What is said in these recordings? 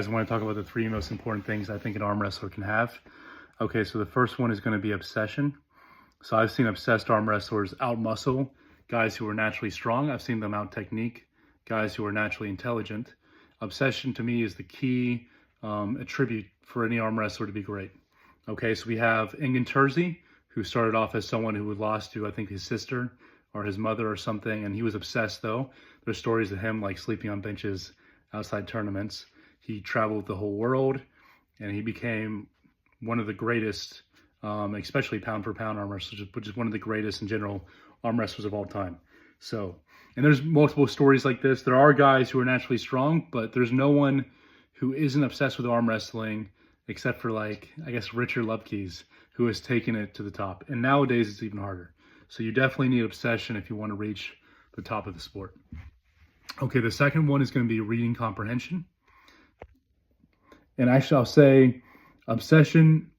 I want to talk about the three most important things I think an arm wrestler can have. Okay, so the first one is going to be obsession. So I've seen obsessed arm wrestlers out-muscle guys who are naturally strong. I've seen them out-technique guys who are naturally intelligent. Obsession to me is the key attribute for any arm wrestler to be great. Okay, so we have Ingen Terzi, who started off as someone who had lost to, I think, his sister or his mother or something, and he was obsessed though. There's stories of him like sleeping on benches outside tournaments. He traveled the whole world, and he became one of the greatest, especially pound for pound arm wrestlers, which is one of the greatest in general arm wrestlers of all time. So, and there's multiple stories like this. There are guys who are naturally strong, but there's no one who isn't obsessed with arm wrestling except for, like, I guess, Richard Lupke's, who has taken it to the top. And nowadays it's even harder. So you definitely need obsession if you want to reach the top of the sport. Okay, the second one is going to be reading comprehension. And actually, I'll say obsession,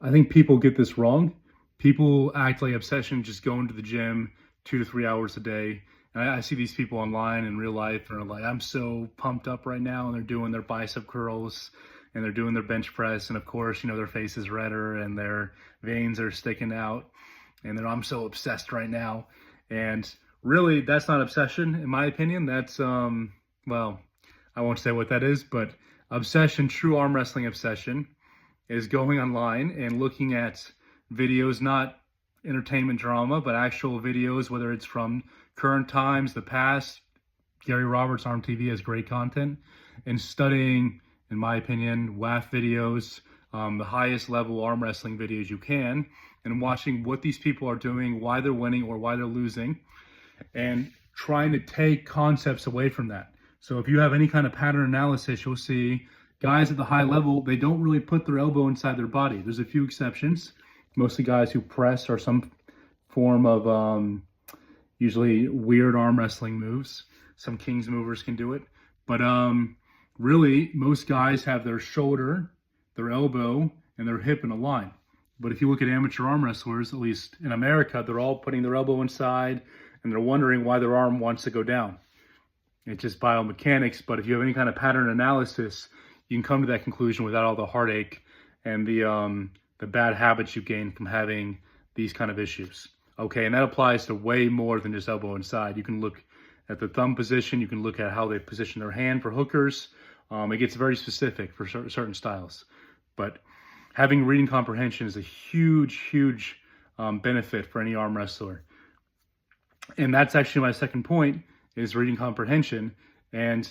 I think people get this wrong. People act like obsession just going to the gym 2 to 3 hours a day. And I see these people online in real life and are like, I'm so pumped up right now. And they're doing their bicep curls and they're doing their bench press. And of course, their face is redder and their veins are sticking out. And I'm so obsessed right now. And really, that's not obsession, in my opinion. That's, well, I won't say what that is, but obsession, true arm wrestling obsession, is going online and looking at videos, not entertainment drama, but actual videos, whether it's from current times, the past. Gary Roberts, Arm TV, has great content, and studying, in my opinion, WAF videos, the highest level arm wrestling videos you can, and watching what these people are doing, why they're winning or why they're losing, and trying to take concepts away from that. So if you have any kind of pattern analysis, you'll see guys at the high level, they don't really put their elbow inside their body. There's a few exceptions, mostly guys who press or some form of usually weird arm wrestling moves. Some King's movers can do it. But really, most guys have their shoulder, their elbow, and their hip in a line. But if you look at amateur arm wrestlers, at least in America, they're all putting their elbow inside and they're wondering why their arm wants to go down. It's just biomechanics, but if you have any kind of pattern analysis, you can come to that conclusion without all the heartache and the bad habits you gain from having these kind of issues. Okay, and that applies to way more than just elbow inside. You can look at the thumb position, you can look at how they position their hand for hookers. It gets very specific for certain styles. But having reading comprehension is a huge benefit for any arm wrestler. And that's actually my second point, is reading comprehension. And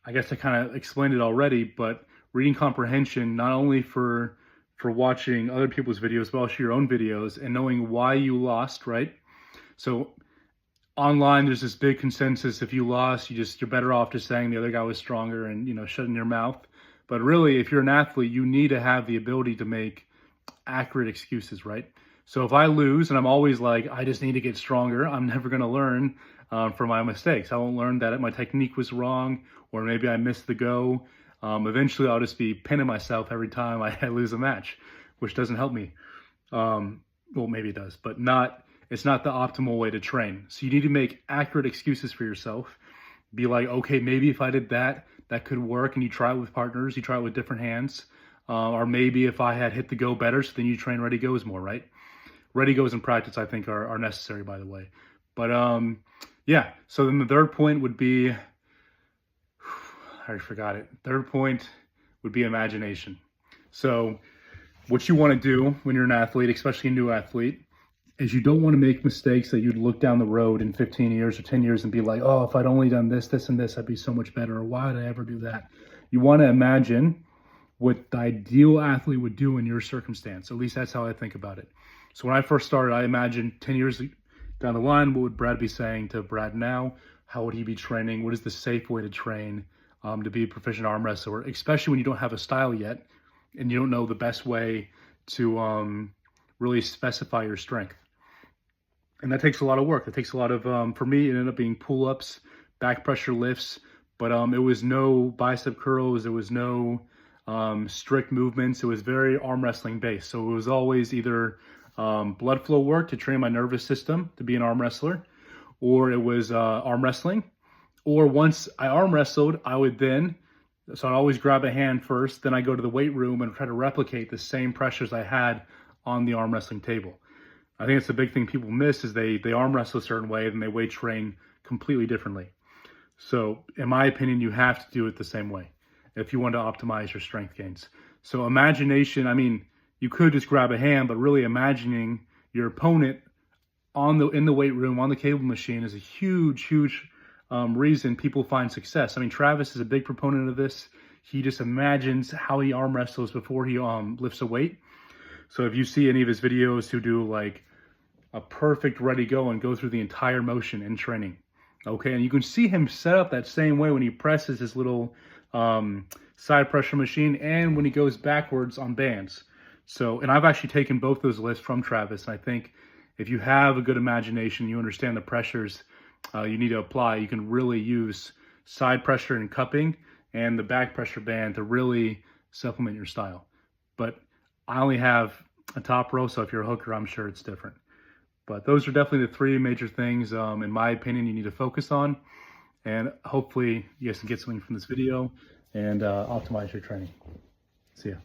I guess I kind of explained it already, but reading comprehension, not only for watching other people's videos, but also your own videos and knowing why you lost, right? So online, there's this big consensus. If you lost, you're better off just saying the other guy was stronger and, shutting your mouth. But really, if you're an athlete, you need to have the ability to make accurate excuses, right? So if I lose and I'm always like, I just need to get stronger, I'm never going to learn from my mistakes. I won't learn that my technique was wrong, or maybe I missed the go. Eventually, I'll just be pinning myself every time I lose a match, which doesn't help me. Well, maybe it does, but it's not the optimal way to train. So you need to make accurate excuses for yourself. Be like, okay, maybe if I did that, that could work, and you try it with partners, you try it with different hands. Or maybe if I had hit the go better, so then you train ready goes more, right? Ready goes in practice, I think, are necessary, by the way. But yeah, so then the third point would be, I already forgot it. Third point would be imagination. So what you want to do when you're an athlete, especially a new athlete, is you don't want to make mistakes that you'd look down the road in 15 years or 10 years and be like, oh, if I'd only done this, this, and this, I'd be so much better. Or why did I ever do that? You want to imagine what the ideal athlete would do in your circumstance. At least that's how I think about it. So when I first started, I imagined 10 years down the line, what would Brad be saying to Brad now? How would he be training? What is the safe way to train to be a proficient arm wrestler, especially when you don't have a style yet and you don't know the best way to really specify your strength. And that takes a lot of work. It takes a lot of, for me, it ended up being pull-ups, back pressure lifts, but it was no bicep curls. There was no strict movements. It was very arm wrestling based. So it was always either blood flow work to train my nervous system to be an arm wrestler, or it was arm wrestling. Or once I arm wrestled, I would then So I'd always grab a hand first, then I go to the weight room and try to replicate the same pressures I had on the arm wrestling table. I think it's a big thing people miss is they arm wrestle a certain way and they weight train completely differently. So in my opinion, you have to do it the same way if you want to optimize your strength gains. So imagination, I mean, you could just grab a hand, but really imagining your opponent in the weight room on the cable machine is a huge reason people find success. I mean, Travis is a big proponent of this. He just imagines how he arm wrestles before he lifts a weight. So if you see any of his videos who do like a perfect ready go and go through the entire motion in training, okay, and you can see him set up that same way when he presses his little side pressure machine and when he goes backwards on bands. So, and I've actually taken both those lifts from Travis, and I think if you have a good imagination, you understand the pressures you need to apply, you can really use side pressure and cupping and the back pressure band to really supplement your style. But I only have a top row, so if you're a hooker, I'm sure it's different. But those are definitely the three major things, in my opinion, you need to focus on. And hopefully you guys can get something from this video and optimize your training. See ya.